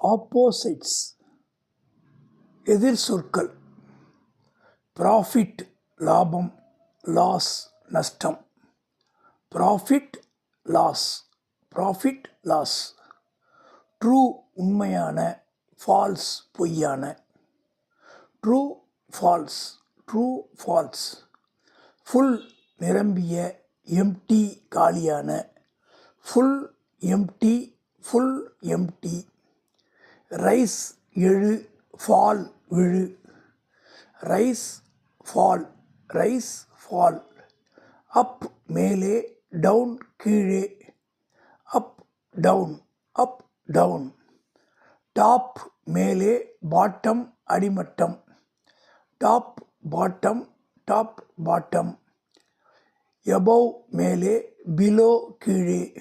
Opposites எதிர் சொற்கள். Profit லாபம், லாஸ் நஷ்டம். Profit loss, profit loss. True உண்மையான, ஃபால்ஸ் பொய்யான. True false, true false. Full நிரம்பிய, எம்டி காலியான. Full empty, full empty. Rise எழு, ஃபால் விழு. Rise fall, rise fall. Up மேலே, டவுன் கீழே. Up down, up down. Top மேலே, பாட்டம் அடிமட்டம். Top bottom, top bottom. Above மேலே, பிலோ கீழே.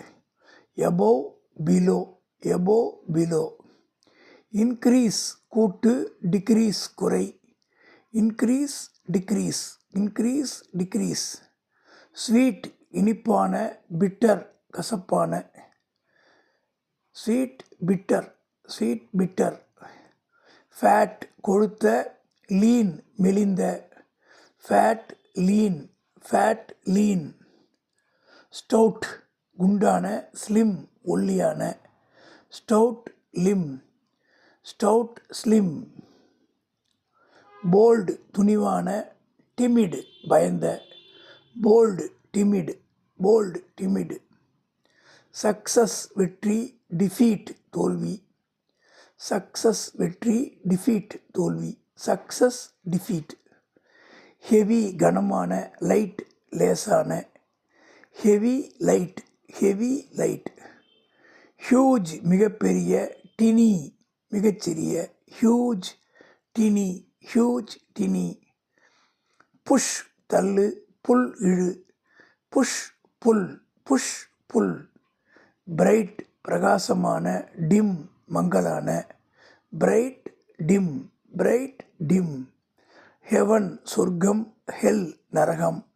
Above below, above below. Increase கூட்டு, டிக்ரீஸ் குறை. Increase decrease, increase decrease. Sweet இனிப்பான, பிட்டர் கசப்பான. Sweet bitter, sweet bitter. Fat கொழுத்த, லீன் மெலிந்த. Fat lean, fat lean. Stout குண்டான, ஸ்லிம் ஒல்லியான. Stout slim, stout slim. Bold துணிவான, டிமிட் பயந்த. Bold timid, bold timid. Success வெற்றி, டிஃபீட் தோல்வி. சக்சஸ் வெற்றி, டிஃபீட் தோல்வி. Success defeat. ஹெவி கனமான, லைட் லேசான. Heavy light, heavy light. Huge மிகப்பெரிய, டினி மிகச்சிறிய. Huge tiny, huge tiny. Push தள்ளு, புல் இழு. Push pull, push pull. Bright பிரகாசமான, டிம் மங்கலான. Bright dim, bright dim. Heaven சொர்க்கம், ஹெல் நரகம்.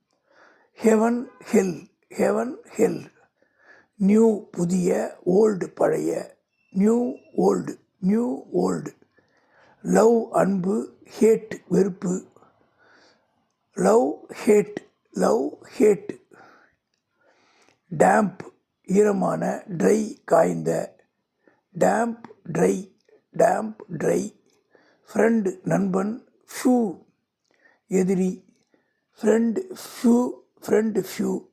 ஹெவன் ஹெல், ஹெவன் ஹெல். நியூ புதிய, ஓல்டு பழைய. New old, new old. Love அன்பு, ஹேட் வெறுப்பு. Love had, love had. Damp ஈரமான, ட்ரை காய்ந்த. Damp try, damp try. Friend நண்பன், ஃப்யூ எதிரி. Friend few, friend few.